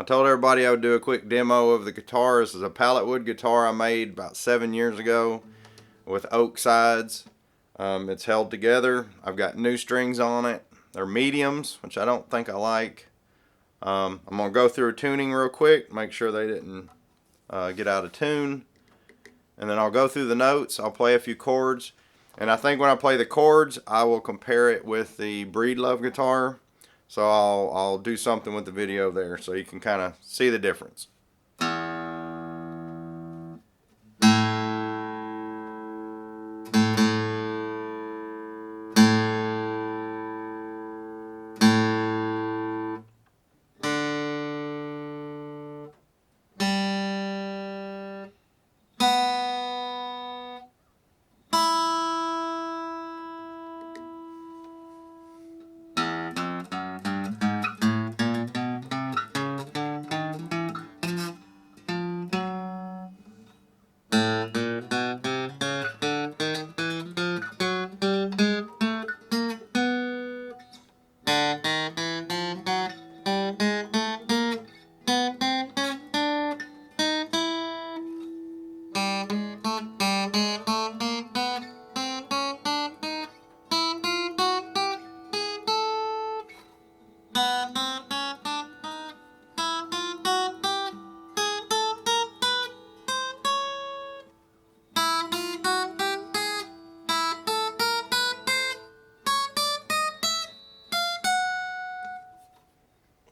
told everybody I would do a quick demo of the guitar. This is a pallet wood guitar I made about 7 years ago with oak sides. It's held together. I've got new strings on it. They're mediums, which I don't think I like. I'm going to go through tuning real quick, make sure they didn't get out of tune. And then I'll go through the notes. I'll play a few chords. And I think when I play the chords, I will compare it with the Breedlove guitar. So I'll do something with the video there so you can kind of see the difference.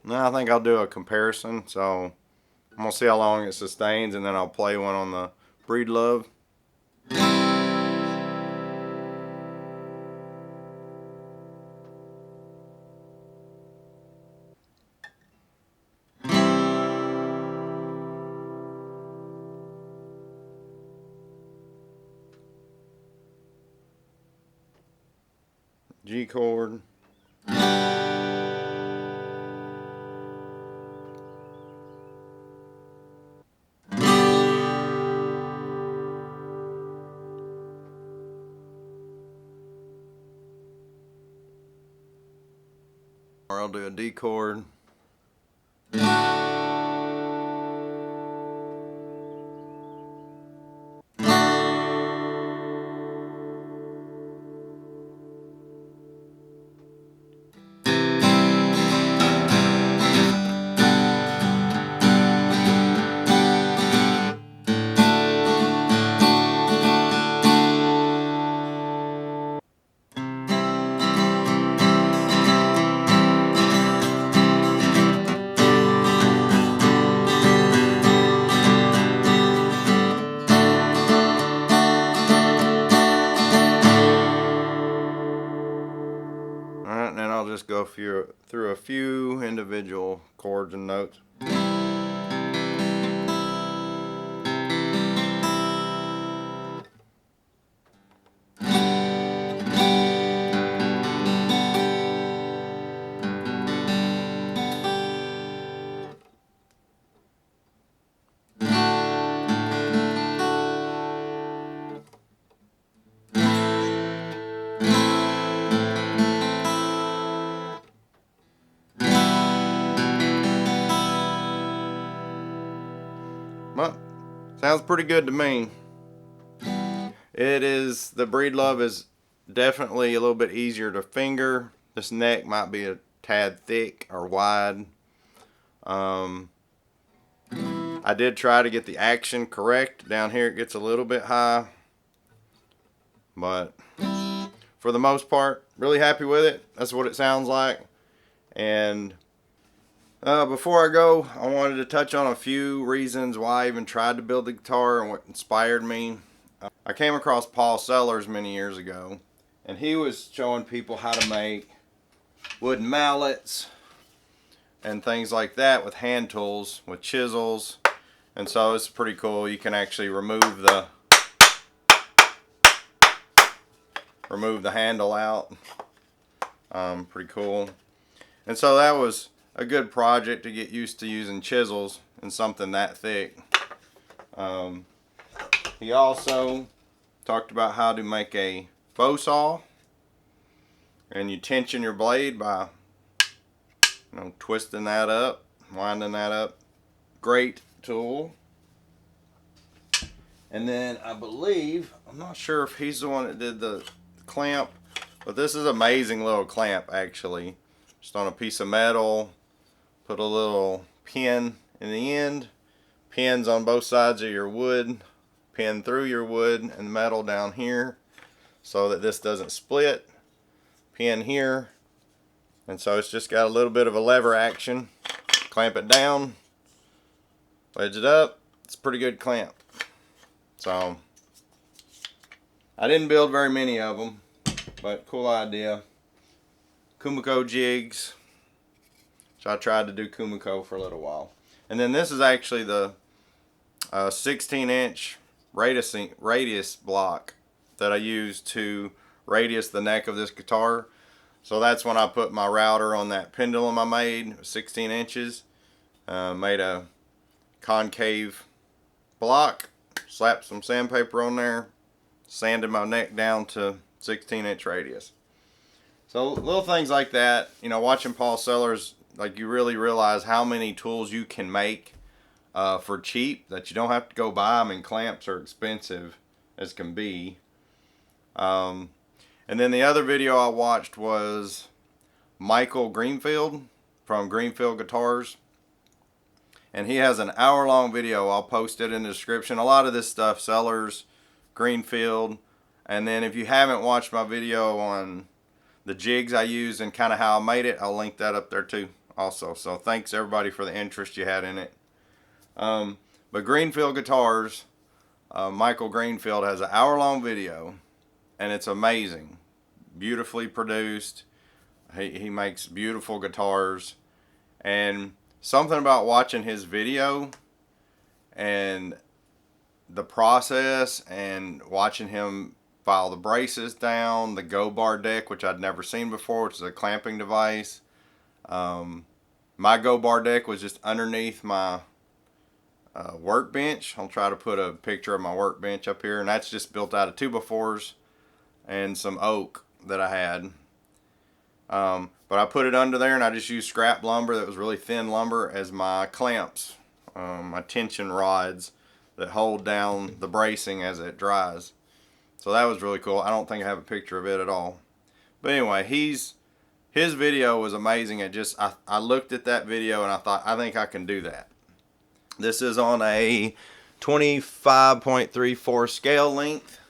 Now I think I'll do a comparison, so I'm going to see how long it sustains, and then I'll play one on the Breedlove. G chord. Or I'll do a D chord. Alright, and then I'll just go through a few individual chords and notes. Well, sounds pretty good to me. The Breedlove is definitely a little bit easier to finger. This neck might be a tad thick or wide. I did try to get the action correct. Down here it gets a little bit high. But for the most part, really happy with it. That's what it sounds like. And before I go, I wanted to touch on a few reasons why I even tried to build the guitar and what inspired me. I came across Paul Sellers many years ago, and he was showing people how to make wooden mallets and things like that with hand tools, with chisels. And so it's pretty cool. You can actually remove the handle out. Pretty cool. And so that was a good project to get used to using chisels and something that thick. He also talked about how to make a bow saw, and you tension your blade by twisting that up, winding that up. great tool. And then I believe, I'm not sure if he's the one that did the clamp, but this is an amazing little clamp actually. Just on a piece of metal, put a little pin in the end, pins on both sides of your wood, pin through your wood and metal down here so that this doesn't split, pin here, and so it's just got a little bit of a lever action. Clamp it down, wedge it up. It's a pretty good clamp. So I didn't build very many of them, but cool idea. Kumiko jigs. So I tried to do Kumiko for a little while. And then this is actually the 16-inch radius block that I used to radius the neck of this guitar. So that's when I put my router on that pendulum I made, 16 inches. Made a concave block, slapped some sandpaper on there, sanded my neck down to 16-inch radius. So little things like that, you know, watching Paul Sellers, like you really realize how many tools you can make for cheap that you don't have to go buy. I mean, clamps are expensive as can be. And then the other video I watched was Michael Greenfield from Greenfield Guitars. And he has an hour-long video. I'll post it in the description. A lot of this stuff, Sellers, Greenfield. And then if you haven't watched my video on the jigs I use and kind of how I made it, I'll link that up there too also. So thanks everybody for the interest you had in it. But Greenfield Guitars, Michael Greenfield has an hour-long video, and it's amazing. Beautifully produced. He makes beautiful guitars. And something about watching his video and the process and watching him file the braces down, the go bar deck, which I'd never seen before, which is a clamping device. My go bar deck was just underneath my workbench. I'll try to put a picture of my workbench up here, and that's just built out of 2x4s and some oak that I had. But I put it under there, and I just used scrap lumber that was really thin lumber as my clamps, my tension rods that hold down the bracing as it dries. So that was really cool. I don't think I have a picture of it at all. But anyway, his video was amazing. I looked at that video and I thought, I think I can do that. This is on a 25.34 scale length.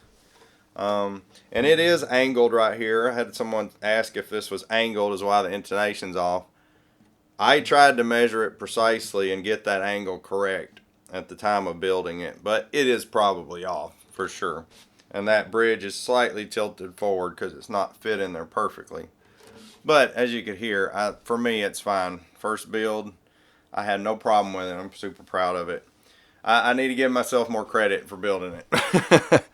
And it is angled right here. I had someone ask if this was angled is why the intonation's off. I tried to measure it precisely and get that angle correct at the time of building it, but it is probably off for sure. And that bridge is slightly tilted forward because it's not fit in there perfectly. But as you can hear, for me it's fine. First build, I had no problem with it. I'm super proud of it. I need to give myself more credit for building it.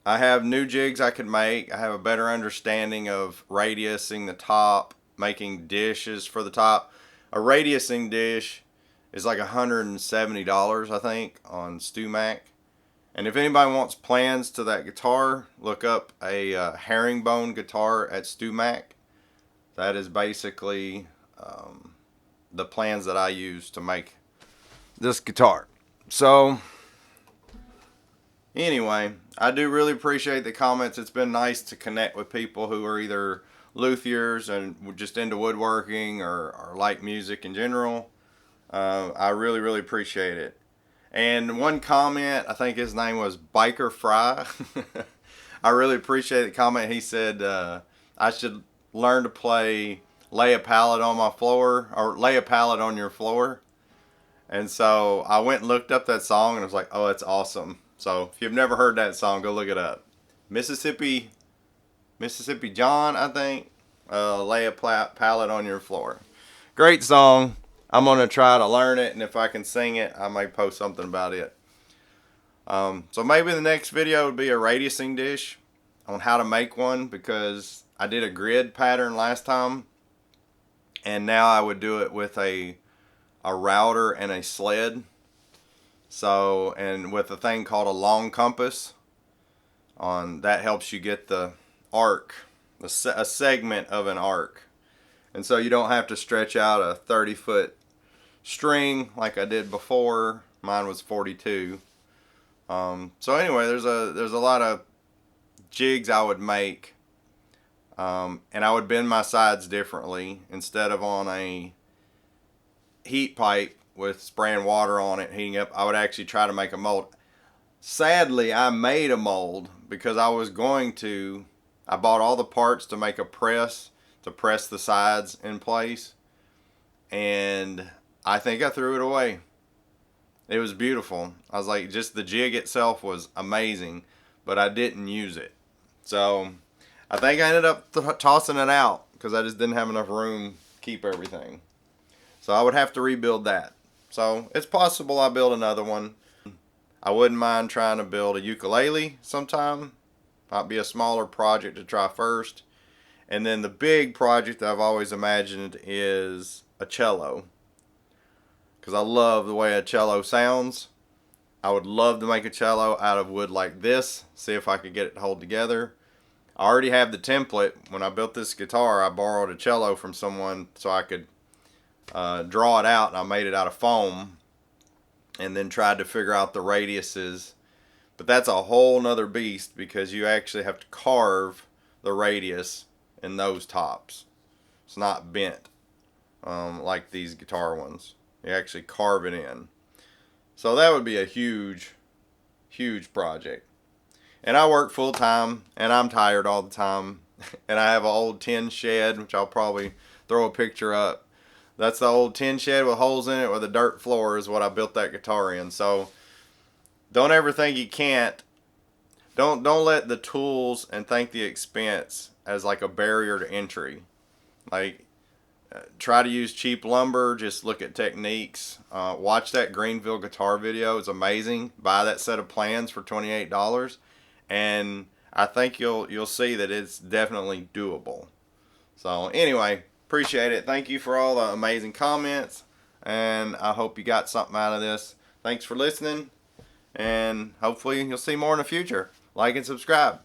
I have new jigs I could make. I have a better understanding of radiusing the top, making dishes for the top. A radiusing dish is like $170, I think, on StewMac. And if anybody wants plans to that guitar, look up a Herringbone guitar at StewMac. That is basically the plans that I use to make this guitar. So anyway, I do really appreciate the comments. It's been nice to connect with people who are either luthiers and just into woodworking or like music in general. I really, really appreciate it. And one comment, I think his name was Biker Fry. I really appreciate the comment. He said I should learn to play Lay a Pallet on my floor, or Lay a Pallet on Your Floor. And so I went and looked up that song and I was like, oh, it's awesome. So if you've never heard that song, go look it up. Mississippi John, I think. Lay a Pallet on Your Floor. Great song. I'm going to try to learn it, and if I can sing it, I may post something about it. So maybe the next video would be a radiusing dish on how to make one, because I did a grid pattern last time, and now I would do it with a router and a sled. So, and with a thing called a long compass, that helps you get the arc, a segment of an arc. And so you don't have to stretch out a 30-foot string like I did before. Mine was 42. So anyway, there's a lot of jigs I would make, and I would bend my sides differently. Instead of on a heat pipe with spraying water on it, heating up, I would actually try to make a mold. Sadly, I made a mold because I bought all the parts to make a press, to press the sides in place, and I think I threw it away. It was beautiful. I was like, just the jig itself was amazing, but I didn't use it. So I think I ended up tossing it out because I just didn't have enough room to keep everything. So I would have to rebuild that. So it's possible I build another one. I wouldn't mind trying to build a ukulele sometime. Might be a smaller project to try first. And then the big project that I've always imagined is a cello, because I love the way a cello sounds. I would love to make a cello out of wood like this, see if I could get it to hold together. I already have the template. When I built this guitar, I borrowed a cello from someone so I could draw it out, and I made it out of foam and then tried to figure out the radiuses. But that's a whole nother beast, because you actually have to carve the radius in those tops. It's not bent like these guitar ones. You actually carve it in. So that would be a huge, huge project. And I work full time, and I'm tired all the time. And I have an old tin shed, which I'll probably throw a picture up. That's the old tin shed with holes in it with a dirt floor is what I built that guitar in. So don't ever think you can't. Don't let the tools and think the expense as like a barrier to entry. Like, try to use cheap lumber. Just look at techniques. Watch that Greenfield guitar video. It's amazing. Buy that set of plans for $28, and I think you'll see that it's definitely doable. So anyway, appreciate it. Thank you for all the amazing comments, and I hope you got something out of this. Thanks for listening, and hopefully you'll see more in the future. Like and subscribe.